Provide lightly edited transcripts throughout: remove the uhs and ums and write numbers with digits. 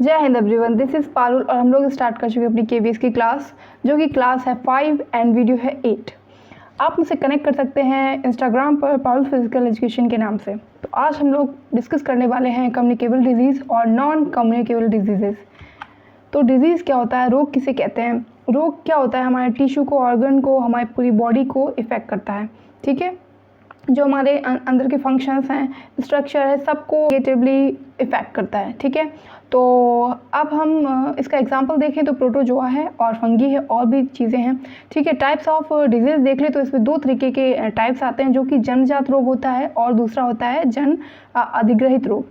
जय Hind everyone, this is Parul और हम लोग स्टार्ट कर चुके हैं अपनी केबीएस की क्लास, जो कि क्लास है 5 एंड वीडियो है 8। आप मुझसे कनेक्ट कर सकते हैं इंस्टाग्राम पर पारुल फिजिकल एजुकेशन के नाम से। तो आज हम लोग डिस्कस करने वाले हैं कम्युनिकेबल डिजीज़ और नॉन कम्युनिकेबल डिजीज़ेज़। तो डिजीज़ क्या होता है, रोग किसे कहते हैं, रोग क्या होता है, हमारे टिश्यू को, ऑर्गन को, हमारी पूरी बॉडी को इफ़ेक्ट करता है। ठीक है, जो हमारे अंदर के फंक्शंस हैं, स्ट्रक्चर है, सबको नेगेटिवली इफ़ेक्ट करता है। ठीक है, तो अब हम इसका एग्जांपल देखें तो प्रोटोजोआ है और फंगी है और भी चीज़ें हैं। ठीक है, टाइप्स ऑफ डिजीज़ देख ले तो इसमें दो तरीके के टाइप्स आते हैं, जो कि जन्मजात रोग होता है और दूसरा होता है अधिग्रहित रोग।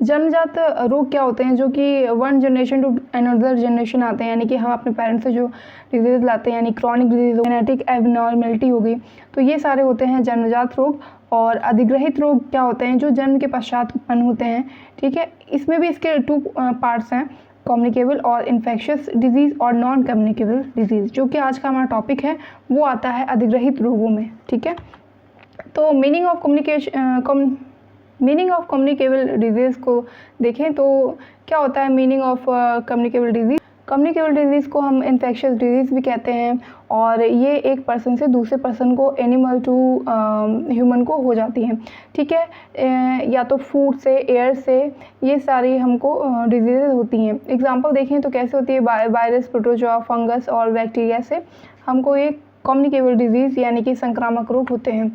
जन्मजात रोग क्या होते हैं, जो कि one generation to another generation आते हैं, यानी कि हम अपने पेरेंट्स से जो डिजीज़ लाते हैं, यानी क्रॉनिक डिजीज़, जेनेटिक एबनॉर्मेलिटी हो गई, तो ये सारे होते हैं जन्मजात रोग। और अधिग्रहित रोग क्या होते हैं, जो जन्म के पश्चात उत्पन्न होते हैं। ठीक है, इसमें भी इसके 2 पार्ट्स हैं, कम्युनिकेबल और इन्फेक्शियस डिजीज़ और नॉन कम्युनिकेबल डिजीज़। जो कि आज का हमारा टॉपिक है वो आता है अधिग्रहित रोगों में। ठीक है, तो मीनिंग ऑफ कम्युनिकेबल डिजीज़ को देखें तो क्या होता है meaning of communicable disease. Communicable disease को हम इन्फेक्शियस डिजीज़ भी कहते हैं, और ये एक पर्सन से दूसरे पर्सन को, एनिमल टू ह्यूमन को हो जाती हैं। ठीक है, या तो फूड से, एयर से, ये सारी हमको डिजीज़ होती हैं। एग्जांपल देखें तो कैसे होती है, वायरस, प्रोटोजोआ, फंगस और बैक्टीरिया से हमको ये कम्युनिकेबल डिजीज़ यानी कि संक्रामक रोग होते हैं।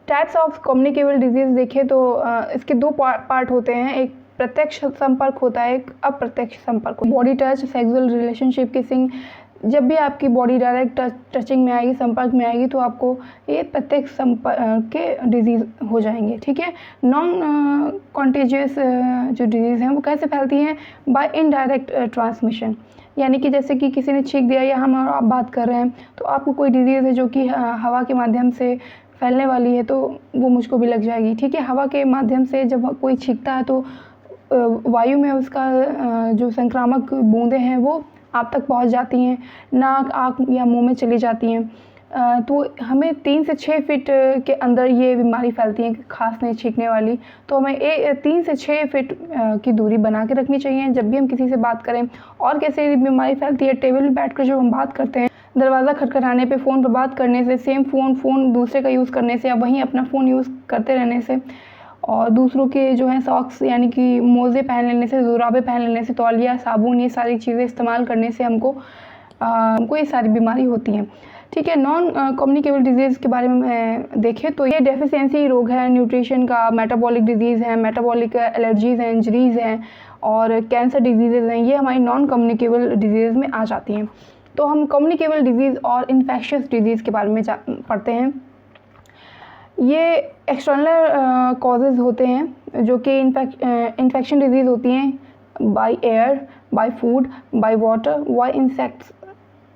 टाइप्स ऑफ कम्युनिकेबल डिजीज़ देखें तो इसके 2 पार्ट होते हैं, एक प्रत्यक्ष संपर्क होता है, एक अप्रत्यक्ष संपर्क। Body touch, sexual relationship, kissing, जब भी आपकी बॉडी डायरेक्ट टचिंग में आएगी, संपर्क में आएगी, तो आपको ये प्रत्यक्ष संपर्क के डिजीज़ हो जाएंगे। ठीक है, नॉन कॉन्टेजियस जो डिजीज़ हैं वो कैसे फैलती हैं, बाय इनडायरेक्ट ट्रांसमिशन, यानी कि जैसे कि किसी ने छींक दिया या हम और आप बात कर रहे हैं, तो आपको कोई डिजीज़ है जो कि हवा के माध्यम से फैलने वाली है, तो वो मुझको भी लग जाएगी। ठीक है, हवा के माध्यम से जब कोई छींकता है तो वायु में उसका जो संक्रामक बूंदें हैं वो आप तक पहुंच जाती हैं, नाक, आँख या मुंह में चली जाती हैं। तो हमें 3 से 6 फीट के अंदर ये बीमारी फैलती है, खांसने नहीं छींकने वाली। तो हमें 3 से 6 फीट की दूरी बना के रखनी चाहिए जब भी हम किसी से बात करें। और कैसे बीमारी फैलती है, टेबल पर बैठ कर जब हम बात करते हैं, दरवाज़ा खटखटाने पे, फ़ोन पर बात करने से, सेम फ़ोन दूसरे का यूज़ करने से, या वहीं अपना फ़ोन यूज़ करते रहने से, और दूसरों के जो है सॉक्स यानी कि मोज़े पहन लेने से, जुराबे पहन लेने से, तौलिया, साबुन, ये सारी चीज़ें इस्तेमाल करने से हमको ये सारी बीमारी होती हैं। ठीक है, नॉन कम्युनिकेबल डिजीज़ के बारे में देखें तो ये डेफिशिएंसी रोग है, न्यूट्रिशन का, मेटाबॉलिक डिजीज़ है, मेटाबॉलिक एलर्जीज़ हैं, इंजरीज़ हैं और कैंसर डिजीज़ हैं, ये हमारी नॉन कम्युनिकेबल डिजीज़ में आ जाती हैं। तो हम कम्युनिकेबल डिजीज़ और इन्फेक्शियस डिजीज़ के बारे में पढ़ते हैं। ये एक्सटर्नल कॉजेज़ होते हैं, जो कि इन्फेक्शन डिजीज़ होती हैं by air, by food, by water, by insects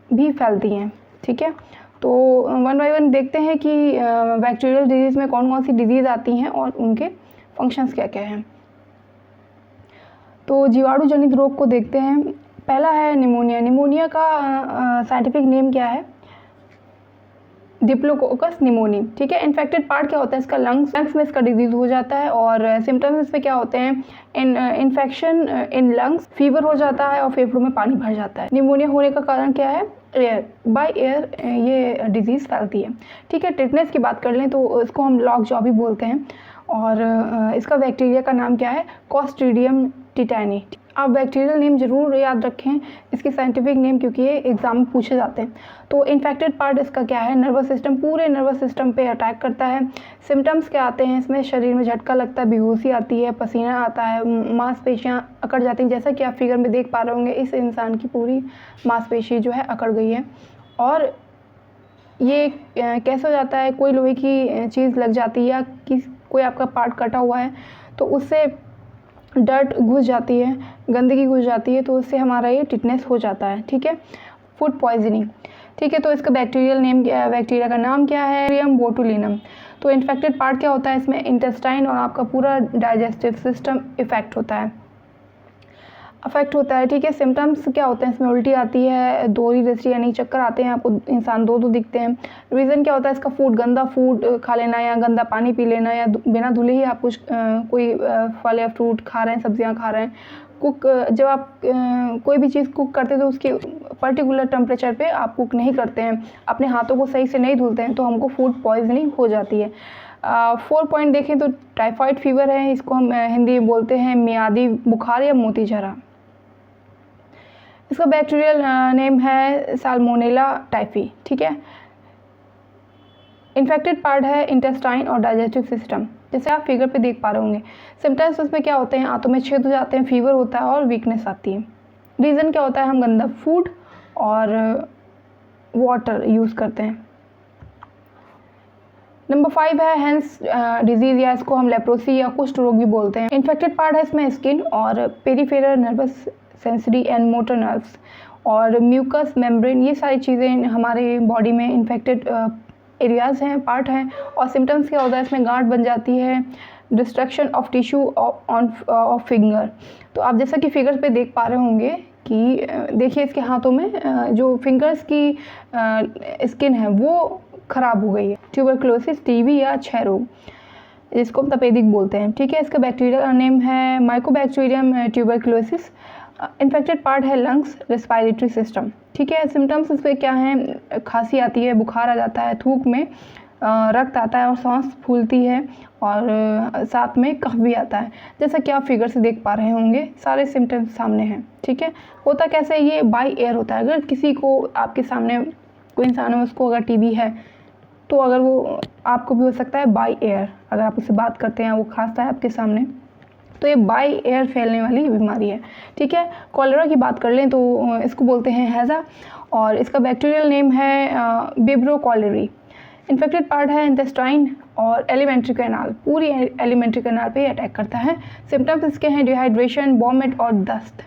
भी फैलती हैं। ठीक है, तो वन बाय वन देखते हैं कि बैक्टीरियल डिजीज़ में कौन कौन सी डिजीज़ आती हैं और उनके फंक्शंस क्या क्या हैं। तो जीवाणु जनित रोग को देखते हैं। पहला है निमोनिया। निमोनिया का साइंटिफिक नेम क्या है, डिप्लोकोकस निमोनी। ठीक है, इन्फेक्टेड पार्ट क्या होता है इसका, लंग्स में इसका डिजीज़ हो जाता है। और सिम्टम्स इसमें क्या होते हैं, इन्फेक्शन इन लंग्स, फीवर हो जाता है और फेफड़ों में पानी भर जाता है। निमोनिया होने का कारण क्या है, एयर, बाय एयर ये डिजीज़ फैलती है। ठीक है, टिटनेस की बात कर लें तो इसको हम लॉक जॉ भी बोलते हैं, और इसका बैक्टीरिया का नाम क्या है, क्लॉस्ट्रीडियम टिटैनी। आप बैक्टीरियल नेम ज़रूर याद रखें, इसके साइंटिफिक नेम, क्योंकि ये एग्ज़ाम में पूछे जाते हैं। तो इन्फेक्टेड पार्ट इसका क्या है, नर्वस सिस्टम, पूरे नर्वस सिस्टम पे अटैक करता है। सिम्टम्स क्या आते हैं इसमें, शरीर में झटका लगता है, बेहोशी आती है, पसीना आता है, मांसपेशियाँ अकड़ जाती हैं, जैसा कि आप फिगर में देख पा रहे होंगे, इस इंसान की पूरी मांसपेशी जो है अकड़ गई है। और ये कैसे हो जाता है, कोई लोहे की चीज़ लग जाती है या कोई आपका पार्ट कटा हुआ है तो उससे डर्ट घुस जाती है, गंदगी घुस जाती है, तो उससे हमारा ये टिटनेस हो जाता है। ठीक है, फूड पॉइजनिंग। ठीक है, तो इसका बैक्टीरियल नेम क्या है, बैक्टीरिया का नाम क्या है, Bacterium botulinum। तो इन्फेक्टेड पार्ट क्या होता है इसमें, इंटेस्टाइन और आपका पूरा डाइजेस्टिव सिस्टम अफेक्ट होता है। ठीक है, सिम्टम्स क्या होते हैं इसमें, उल्टी आती है, दोहरी दृष्टि यानी चक्कर आते हैं, आपको इंसान दो दिखते हैं। रीज़न क्या होता है इसका, फूड, गंदा फूड खा लेना या गंदा पानी पी लेना, या बिना धुले ही आप कुछ कोई फल या फ्रूट खा रहे हैं, सब्जियां खा रहे हैं, कुक जब आप कोई भी चीज़ कुक करते हैं तो उसके पर्टिकुलर टेम्परेचर पे आप कुक नहीं करते हैं, अपने हाथों को सही से नहीं धुलते हैं, तो हमको फूड पॉइजनिंग हो जाती है। 4 पॉइंट देखें तो टाइफाइड फीवर है, इसको हम हिंदी में बोलते हैं मियादी बुखार या मोती झरा। इसका बैक्टीरियल नेम है साल्मोनेला टाइफी, ठीक है। इन्फेक्टेड पार्ट है इंटेस्टाइन और डाइजेस्टिव सिस्टम, जैसे आप फिगर पे देख पा रहे होंगे। सिम्टम्स उसमें क्या होते हैं, आंतों में छेद हो जाते हैं, फीवर होता है और वीकनेस आती है। रीज़न क्या होता है, हम गंदा फूड और वाटर यूज़ करते हैं। नंबर 5 है हैंस डिजीज़, या इसको हम लेप्रोसी या कुष्ठ रोग भी बोलते हैं। इन्फेक्टेड पार्ट है इसमें स्किन और peripheral nervous sensory and motor nerves और म्यूकस मेम्ब्रेन, ये सारी चीज़ें हमारे बॉडी में इन्फेक्टेड एरियाज़ हैं, पार्ट हैं। और सिम्टम्स क्या होता है, इसमें गांठ बन जाती है, destruction of tissue of finger. तो आप जैसा कि फिगर्स पे देख पा रहे होंगे कि देखिए इसके हाथों में जो फिंगर्स की स्किन है वो ख़राब हो गई है। ट्यूबरकुलोसिस, टीबी या क्षय रोग, जिसको हम तपेदिक बोलते हैं, ठीक है। इसका बैक्टीरिया नेम है माइकोबैक्टीरियम ट्यूबरकुलोसिस। इन्फेक्टेड पार्ट है लंग्स, रेस्पिरेटरी सिस्टम, ठीक है। सिम्टम्स इस पर क्या हैं, खांसी आती है, बुखार आ जाता है, थूक में रक्त आता है और सांस फूलती है और साथ में कफ भी आता है, जैसा कि आप फिगर से देख पा रहे होंगे। सारे सिम्टम्स सामने हैं, ठीक है। होता कैसे, ये बाई एयर होता है। अगर किसी को आपके सामने कोई इंसान है, उसको अगर टीबी है तो अगर वो आपको भी हो सकता है बाई एयर, अगर आप उससे बात करते हैं, वो खांसता है आपके सामने, तो ये बाई एयर फैलने वाली बीमारी है, ठीक है। कॉलेरा की बात कर लें तो इसको बोलते हैं हैज़ा और इसका बैक्टीरियल नेम है विब्रो कॉलेरी। इन्फेक्टेड पार्ट है इंटेस्टाइन और एलिमेंट्री कैनाल, पूरी एलिमेंट्री कैनाल पे अटैक करता है। सिम्टम्स इसके हैं डिहाइड्रेशन, वॉमिट और दस्त।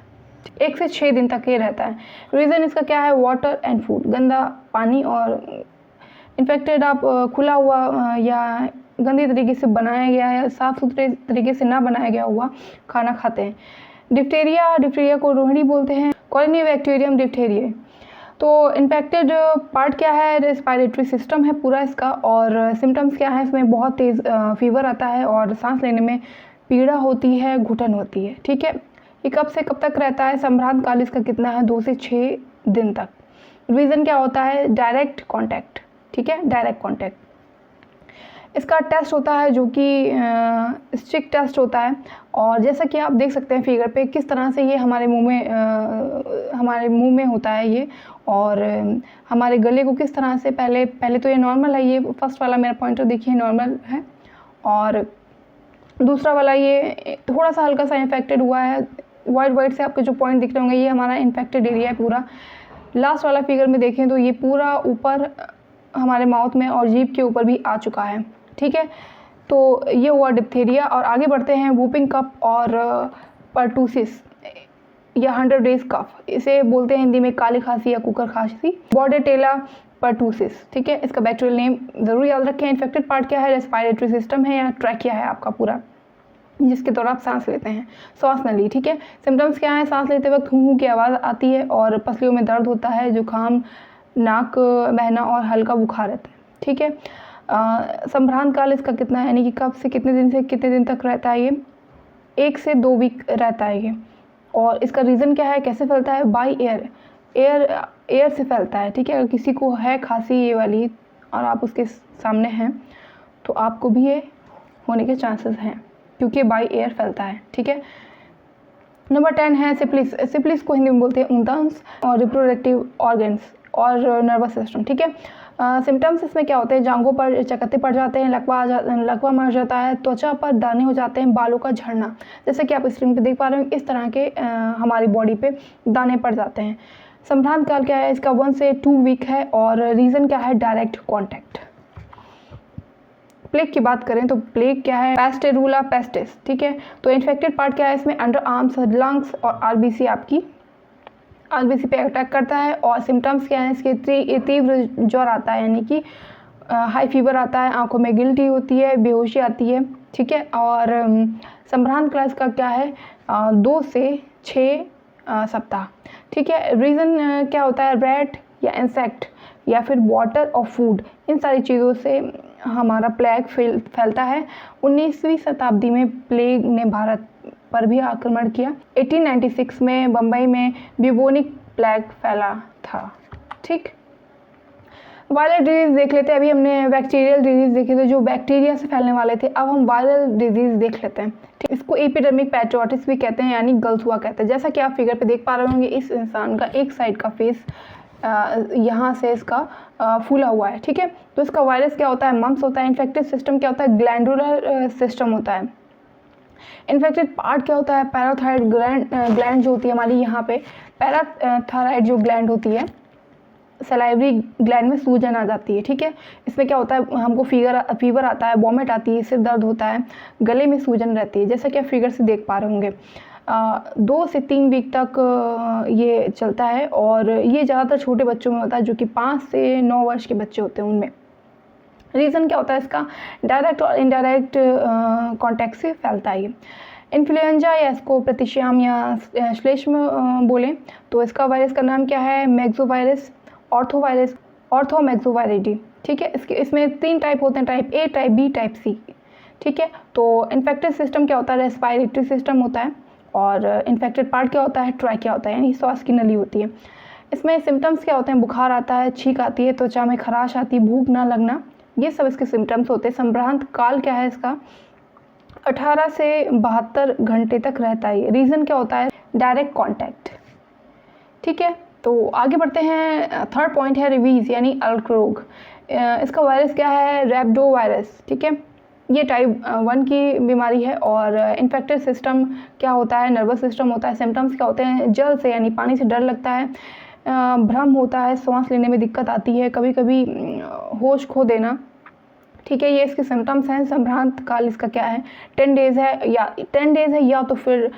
1 से 6 दिन तक ये रहता है। रीज़न इसका क्या है, वाटर एंड फूड, गंदा पानी और इन्फेक्टेड आप खुला हुआ या गंदी तरीके से बनाया गया या साफ़ सुथरे तरीके से ना बनाया गया हुआ खाना खाते हैं। डिप्थीरिया को रोहिणी बोलते हैं, कॉलोनीबैक्टीरियम डिप्थीरिया। तो इन्फेक्टेड पार्ट क्या है, रेस्पिरेटरी सिस्टम है पूरा इसका। और सिम्टम्स क्या है, इसमें बहुत तेज़ फीवर आता है और सांस लेने में पीड़ा होती है, घुटन होती है, ठीक है। ये कब से कब तक रहता है, संभ्रांत काल इसका कितना है, 2 से 6 दिन तक। रीज़न क्या होता है, डायरेक्ट कॉन्टैक्ट, ठीक है, डायरेक्ट कॉन्टैक्ट। इसका टेस्ट होता है जो कि स्टिक टेस्ट होता है और जैसा कि आप देख सकते हैं फिगर पे किस तरह से ये हमारे मुंह में होता है ये, और हमारे गले को किस तरह से पहले तो ये नॉर्मल है, ये फर्स्ट वाला मेरा पॉइंटर देखिए नॉर्मल है, और दूसरा वाला ये थोड़ा सा हल्का सा इन्फेक्टेड हुआ है। वाइट से आपके जो पॉइंट दिख रहे होंगे ये हमारा इन्फेक्टेड एरिया है पूरा। लास्ट वाला फिगर में देखें तो ये पूरा ऊपर हमारे माउथ में और जीभ के ऊपर भी आ चुका है, ठीक है। तो ये हुआ डिप्थीरिया। और आगे बढ़ते हैं वूपिंग कफ और पर्टूसिस या 100 डेज कफ, इसे बोलते हैं हिंदी में काली खांसी या कुकर खांसी, बॉर्डेटेला पर्टूसिस, ठीक है। इसका बैक्टीरियल नेम ज़रूर याद रखें। इन्फेक्टेड पार्ट क्या है, रेस्पिरेटरी सिस्टम है या ट्रैकिया है आपका पूरा, जिसके द्वारा आप सांस लेते हैं, श्वास नली, ठीक है। सिम्टम्स क्या है, सांस लेते वक्त हूँ की आवाज़ आती है और पसलियों में दर्द होता है, जुकाम, नाक बहना और हल्का बुखार रहता है, ठीक है। संभ्रांत काल इसका कितना है, यानी कि कब से कितने दिन तक रहता है, ये 1 से 2 वीक रहता है ये। और इसका रीज़न क्या है, कैसे फैलता है, बाई एयर से फैलता है, ठीक है। अगर किसी को है खांसी ये वाली और आप उसके सामने हैं तो आपको भी ये होने के चांसेस हैं, क्योंकि बाई एयर फैलता है, ठीक है। नंबर 10 है सिफिलिस। सिफिलिस को हिंदी में बोलते हैं ऊतक और रिप्रोडक्टिव ऑर्गन्स और नर्वस सिस्टम, ठीक है। सिम्टम्स इसमें क्या होते हैं, जांघों पर चकत्ते पड़ जाते हैं, लकवा मर जाता है, त्वचा पर दाने हो जाते हैं, बालों का झड़ना, जैसे कि आप स्क्रीन पे देख पा रहे हो इस तरह के हमारी बॉडी पे दाने पड़ जाते हैं। संभ्रांत काल क्या है, इसका 1 से 2 वीक है और रीज़न क्या है, डायरेक्ट कॉन्टैक्ट। प्लेग की बात करें तो प्लेग क्या है, पेस्टेरुला पेस्टिस, ठीक है। तो इन्फेक्टेड पार्ट क्या है, इसमें अंडर आर्म्स, लंग्स और आरबीसी पे अटैक करता है। और सिम्टम्स क्या है, इसके तीव्र ज्वर आता है, यानी कि हाई फीवर आता है, आंखों में गिल्टी होती है, बेहोशी आती है, ठीक है। और संभ्रांत काल का क्या है, 2 से 6 सप्ताह, ठीक है। रीज़न क्या होता है, रैट या इंसेक्ट या फिर वाटर और फूड, इन सारी चीज़ों से हमारा प्लेग फैलता है। 19वीं शताब्दी में प्लेग ने भारत पर भी आक्रमण किया। 1896 में बम्बई में ब्यूबोनिक प्लेग फैला था। ठीक, वायरल डिजीज़ देख लेते हैं। अभी हमने बैक्टीरियल डिजीज़ देखे थे जो बैक्टीरिया से फैलने वाले थे, अब हम वायरल डिजीज़ देख लेते हैं। ठीक, इसको एपिडेमिक पैट्रोटिस भी कहते हैं, यानी गलसुआ कहते हैं। जैसा कि आप फिगर पे देख पा रहे होंगे, इस इंसान का एक साइड का फेस यहाँ से इसका फूला हुआ है। ठीक है, तो इसका वायरस क्या होता है? मम्स होता है। इन्फेक्टिव सिस्टम क्या होता है? ग्लैंडुलर सिस्टम होता है। इन्फेक्टेड पार्ट क्या होता है? पैराथायरॉइड ग्लैंड जो होती है हमारी, यहाँ पे पैराथायरॉइड जो ग्लैंड होती है, सलाइवरी ग्लैंड में सूजन आ जाती है। ठीक है, इसमें क्या होता है? हमको फीवर आता है, वॉमिट आती है, सिर दर्द होता है, गले में सूजन रहती है, जैसा कि आप फिगर से देख पा रहे होंगे। 2 से 3 वीक तक ये चलता है और ये ज़्यादातर छोटे बच्चों में होता है, जो कि 5 से 9 वर्ष के बच्चे होते हैं उनमें। रीज़न क्या होता है इसका? डायरेक्ट और इनडायरेक्ट कॉन्टैक्ट से फैलता है ये। इन्फ्लुएंजा या इसको प्रतिश्याम या श्लेष्म बोलें तो इसका वायरस का नाम क्या है? मैक्सोवायरस, ऑर्थोवायरस, ऑर्थोमैक्सोवायरिडी। ठीक है, इसमें 3 टाइप होते हैं, type A, type B, type C. ठीक है, तो इन्फेक्टेड सिस्टम क्या होता है? रेस्पिरेटरी सिस्टम होता है। और इन्फेक्टेड पार्ट क्या होता है? ट्रैकिया होता है, यानी श्वास की नली होती है। इसमें सिम्टम्स क्या होते हैं? बुखार आता है, छींक आती है, त्वचा में खराश आती है, भूख ना लगना, ये सब इसके सिम्टम्स होते हैं। संभ्रांत काल क्या है इसका? 18 से 72 घंटे तक रहता है। रीज़न क्या होता है? Direct contact. ठीक है, तो आगे बढ़ते हैं। थर्ड पॉइंट है रिवीज यानी अर्क रोग। इसका वायरस क्या है? रैबिडो वायरस। ठीक है, ये टाइप 1 की बीमारी है। और इन्फेक्टेड सिस्टम क्या होता है? नर्वस सिस्टम होता है। सिम्टम्स क्या होते हैं? जल से यानी पानी से डर लगता है, भ्रम होता है, सांस लेने में दिक्कत आती है, कभी कभी होश खो देना। ठीक है, ये इसके सिम्टम्स हैं। संभ्रांत काल इसका क्या है? 10 डेज़ है या तो फिर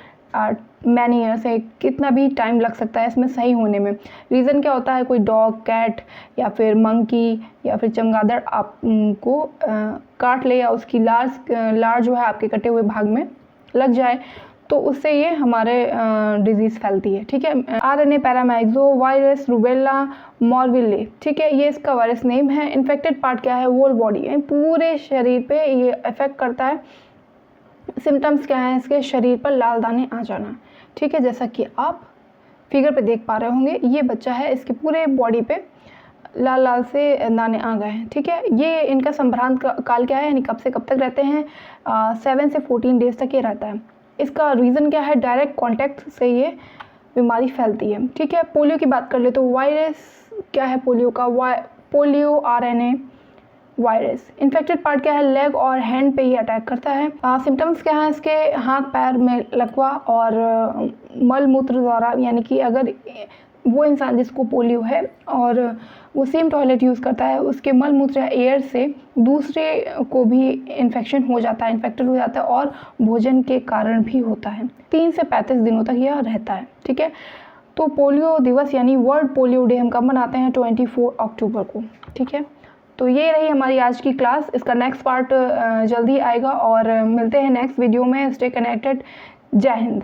मैनी ईयर्स है, कितना भी टाइम लग सकता है इसमें सही होने में। रीज़न क्या होता है? कोई डॉग, कैट या फिर मंकी या फिर चमगादड़ आपको काट ले या उसकी लार जो है आपके कटे हुए भाग में लग जाए, तो उससे ये हमारे डिजीज़ फैलती है। ठीक है, RNA पैरामाइक्सो वायरस रूबेला मॉर्बिले। ठीक है, ये इसका वायरस नेम है। इन्फेक्टेड पार्ट क्या है? होल बॉडी, यानी पूरे शरीर पे ये इफेक्ट करता है। सिम्टम्स क्या है इसके? शरीर पर लाल दाने आ जाना। ठीक है, जैसा कि आप फिगर पे देख पा रहे होंगे, ये बच्चा है, इसके पूरे बॉडी पे लाल लाल से दाने आ गए हैं। ठीक है, ये इनका संभ्रांत काल क्या है, यानी कब से कब तक रहते हैं? 7 से 14 डेज़ तक ये रहता है। इसका रीज़न क्या है? डायरेक्ट कॉन्टैक्ट से ये बीमारी फैलती है। ठीक है, पोलियो की बात कर ले तो वायरस क्या है पोलियो का? Polio RNA virus. Infected part क्या है? लेग और हैंड पे ही अटैक करता है। सिम्टम्स क्या है इसके? हाथ पैर में लकवा और मल मूत्र द्वारा, यानी कि अगर वो इंसान जिसको पोलियो है और वो सेम टॉयलेट यूज़ करता है, उसके मल मूत्र या एयर से दूसरे को भी इन्फेक्शन हो जाता है, इन्फेक्टेड हो जाता है, और भोजन के कारण भी होता है। 3 से 35 दिनों तक यह रहता है। ठीक है, तो पोलियो दिवस यानी वर्ल्ड पोलियो डे हम कब मनाते हैं? 24 अक्टूबर को। ठीक है, तो ये रही हमारी आज की क्लास। इसका नेक्स्ट पार्ट जल्दी आएगा और मिलते हैं नेक्स्ट वीडियो में। Stay connected. जय हिंद।